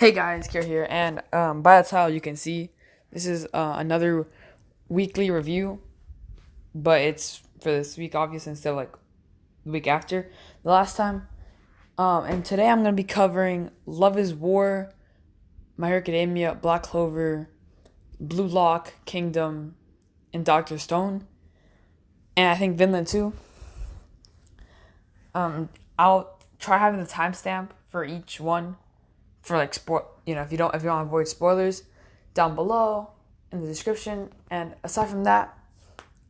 Hey guys, Kier here, and by the title you can see this is another weekly review, but it's for this week, obviously, instead of like the week after the last time. And today I'm gonna be covering Love Is War, My Hero Academia, Black Clover, Blue Lock, Kingdom, and Doctor Stone, and I think Vinland too. I'll try having the timestamp for each one for like if you don't want to avoid spoilers down below in the description. And aside from that,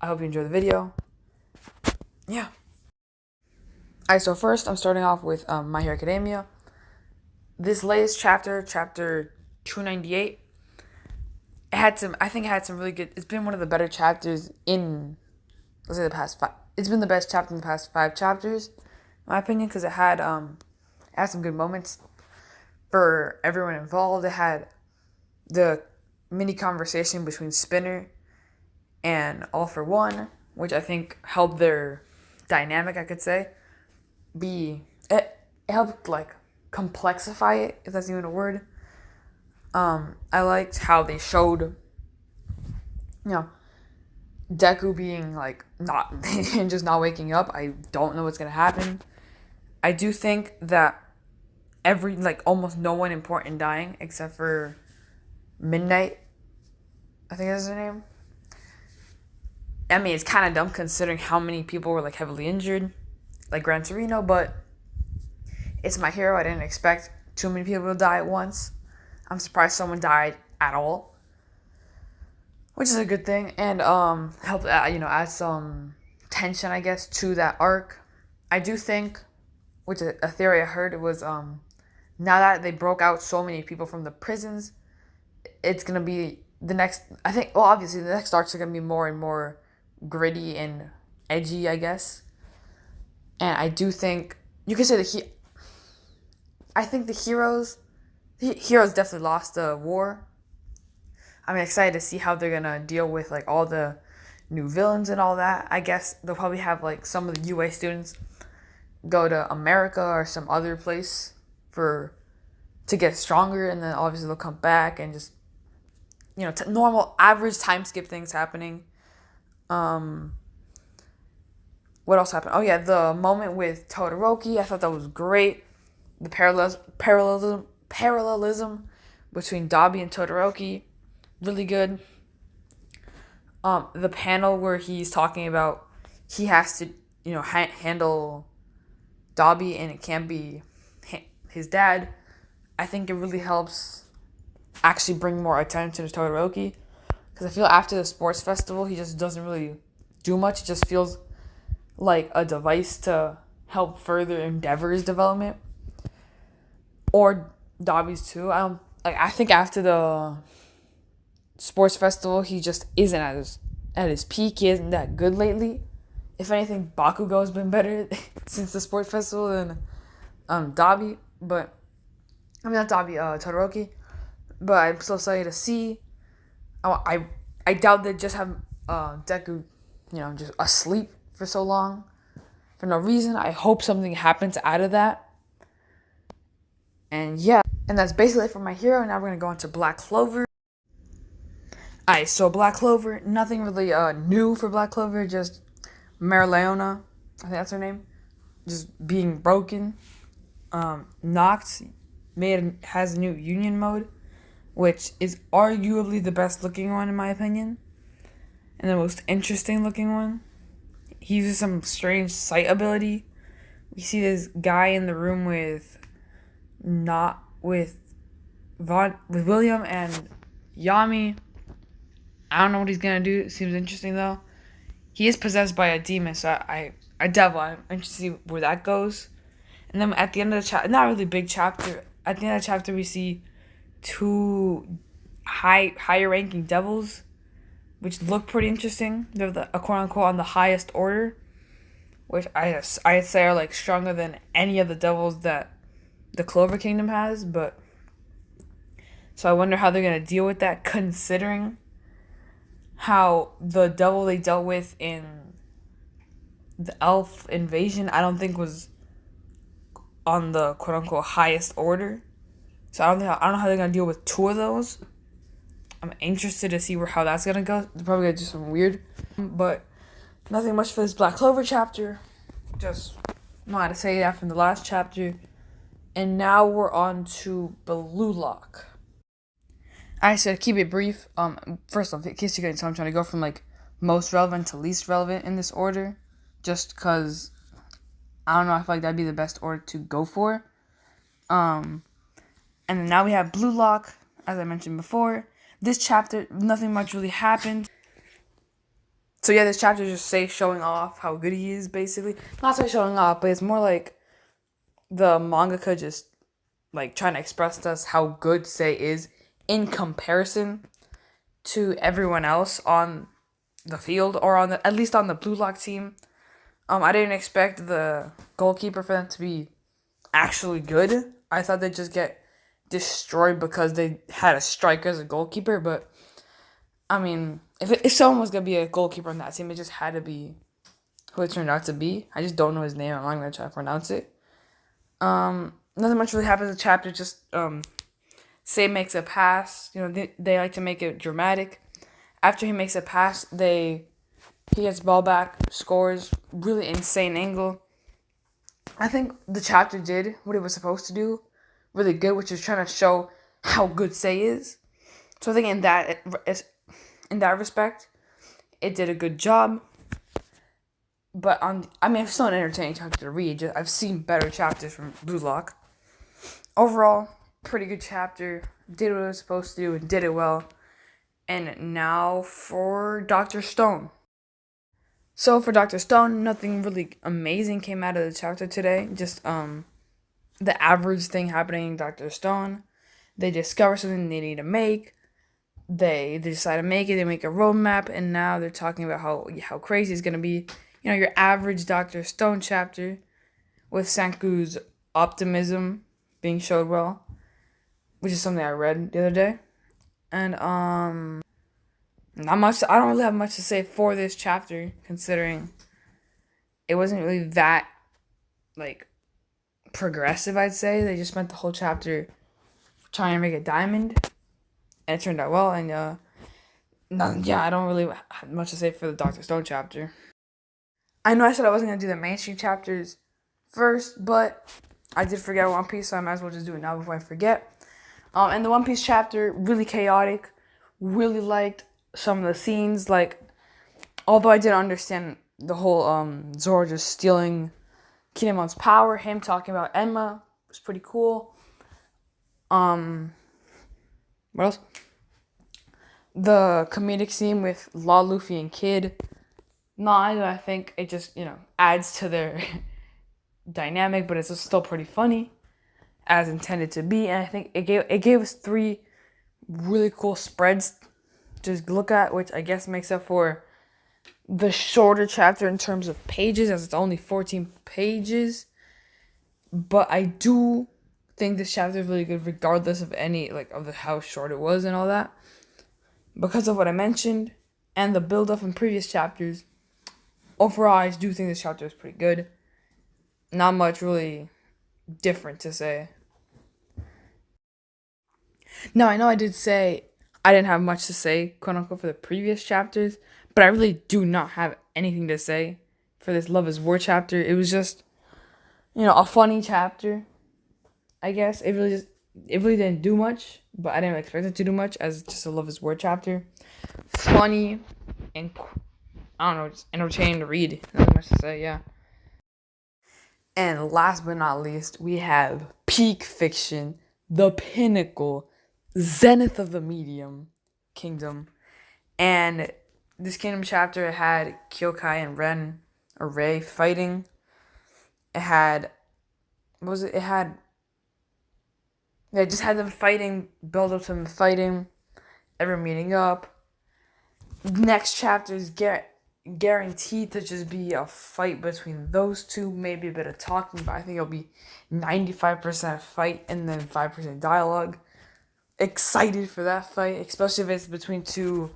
I hope you enjoy the video. Yeah. Alright, so first I'm starting off with My Hero Academia. This latest chapter 298, I think it had some really good, it's been one of the better chapters in, let's say, the past five. It's been the best chapter in the past 5 chapters, in my opinion, because it had some good moments for everyone involved. It had the mini conversation between Spinner and All for One, which I think helped their dynamic, I could say. It helped like complexify it, if that's even a word. I liked how they showed, Deku being like not and just not waking up. I don't know what's gonna happen. I do think that almost no one important dying except for Midnight, I think that's her name. I mean, it's kind of dumb considering how many people were like heavily injured, like Gran Torino, but it's My Hero. I didn't expect too many people to die at once. I'm surprised someone died at all, which is a good thing, and helped add some tension, I guess, to that arc. I do think, which a theory I heard, it was now that they broke out so many people from the prisons, it's gonna be the next. I think, well, obviously the next arcs are gonna be more and more gritty and edgy, I guess. And I do think you could say I think the heroes definitely lost the war. I'm excited to see how they're gonna deal with like all the new villains and all that. I guess they'll probably have like some of the UA students go to America or some other place to get stronger, and then obviously they'll come back and just normal average time skip things happening. What else happened? Oh yeah, the moment with Todoroki, I thought that was great. The parallelism between Dabi and Todoroki, really good. The panel where he's talking about he has to handle Dabi and it can't be his dad. I think it really helps actually bring more attention to Todoroki, because I feel after the sports festival he just doesn't really do much. It just feels like a device to help further Endeavor's development, or Dobby's too. I think after the sports festival he just isn't at his peak. He isn't that good lately. If anything, Bakugo's been better since the sports festival than Dobby. But I mean, not Dobby, Todoroki. But I'm so excited to see. I doubt they just have Deku, just asleep for so long for no reason. I hope something happens out of that. And yeah, and that's basically it for My Hero. Now we're gonna go into Black Clover. Alright, so Black Clover, nothing really new for Black Clover. Just Marileona, I think that's her name, just being broken. Noct has a new Union mode, which is arguably the best looking one in my opinion, and the most interesting looking one. He uses some strange sight ability. We see this guy in the room with William and Yami. I don't know what he's gonna do. It seems interesting though. He is possessed by a demon, so I'm interested to see where that goes. And then at the end of the chapter, not really big chapter, at the end of the chapter we see two higher ranking devils, which look pretty interesting. They're quote unquote on the highest order, which I'd say are like stronger than any of the devils that the Clover Kingdom has. But so I wonder how they're gonna deal with that, considering how the devil they dealt with in the elf invasion, I don't think was on the quote unquote highest order. So I don't know how they're gonna deal with two of those. I'm interested to see how that's gonna go. They're probably gonna do something weird, but nothing much for this Black Clover chapter. Just know how to say that from the last chapter. And now we're on to Blue Lock. I said keep it brief. First off, in case you couldn't tell, I'm trying to go from like most relevant to least relevant in this order, just because I don't know. I feel like that'd be the best order to go for. And then now we have Blue Lock, as I mentioned before. This chapter, nothing much really happened. So yeah, this chapter is just showing off how good he is, basically. Not so showing off, but it's more like the mangaka just like trying to express to us how good Sei is in comparison to everyone else on the field, or on at least on the Blue Lock team. I didn't expect the goalkeeper for them to be actually good. I thought they'd just get destroyed because they had a striker as a goalkeeper. But I mean, if someone was gonna be a goalkeeper on that team, it just had to be who it turned out to be. I just don't know his name. I'm not gonna try to pronounce it. Nothing much really happens in the chapter. Just Sei makes a pass. You know, they like to make it dramatic. After he makes a pass, he gets ball back, scores, really insane angle. I think the chapter did what it was supposed to do really good, which is trying to show how good Sei is. So I think in that respect, it did a good job. But it's still an entertaining chapter to read. I've seen better chapters from Blue Lock. Overall, pretty good chapter. Did what it was supposed to do and did it well. And now for Dr. Stone. So for Dr. Stone, nothing really amazing came out of the chapter today. Just the average thing happening in Dr. Stone. They discover something they need to make. They decide to make it. They make a roadmap, and now they're talking about how crazy it's gonna be. You know, your average Dr. Stone chapter with Sanku's optimism being showed well, which is something I read the other day. And not much. I don't really have much to say for this chapter, considering it wasn't really that like progressive. I'd say they just spent the whole chapter trying to make a diamond, and it turned out well. And I don't really have much to say for the Dr. Stone chapter. I know I said I wasn't gonna do the mainstream chapters first, but I did forget One Piece, so I might as well just do it now before I forget. And the One Piece chapter, really chaotic. Really liked some of the scenes. Like, although I didn't understand the whole Zoro just stealing Kinemon's power, him talking about Enma was pretty cool. What else? The comedic scene with Law, Luffy, and Kid. I think it just, adds to their dynamic, but it's still pretty funny as intended to be. And I think it gave us 3 really cool spreads to look at, which I guess makes up for the shorter chapter in terms of pages, as it's only 14 pages. But I do think this chapter is really good, regardless of how short it was and all that, because of what I mentioned and the build up in previous chapters. Overall, I do think this chapter is pretty good. Not much really different to say. Now, I know I did say I didn't have much to say, quote unquote, for the previous chapters, but I really do not have anything to say for this Love is War chapter. It was just, a funny chapter, I guess. It really didn't do much, but I didn't expect it to do much as just a Love is War chapter. Funny and, I don't know, just entertaining to read. Nothing much to say, yeah. And last but not least, we have peak fiction, the pinnacle, zenith of the medium kingdom. And this kingdom chapter had Kyokai and Rei fighting. It had, it just had them fighting, build up to them fighting, everyone meeting up. Next chapter is guaranteed to just be a fight between those two, maybe a bit of talking, but I think it'll be 95% fight and then 5% dialogue. Excited for that fight, especially if it's between 2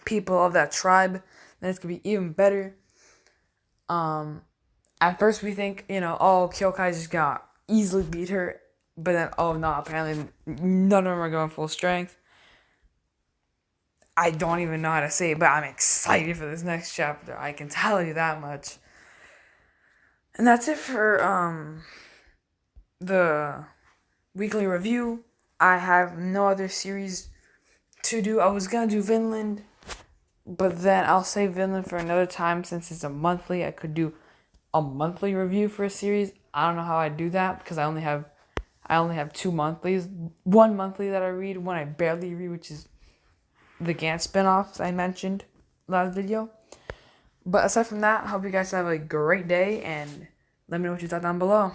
people of that tribe, then it's gonna be even better. At first we think, Kyokai just got easily beat her, But then, oh no, apparently none of them are going full strength. I don't even know how to say it, but I'm excited for this next chapter. I can tell you that much. And that's it for the weekly review. I have no other series to do. I was gonna do Vinland, but then I'll save Vinland for another time since it's a monthly. I could do a monthly review for a series. I don't know how I do that because I only have 2 monthlies. One monthly that I read, one I barely read, which is the Gant spinoffs I mentioned last video. But aside from that, I hope you guys have a great day and let me know what you thought down below.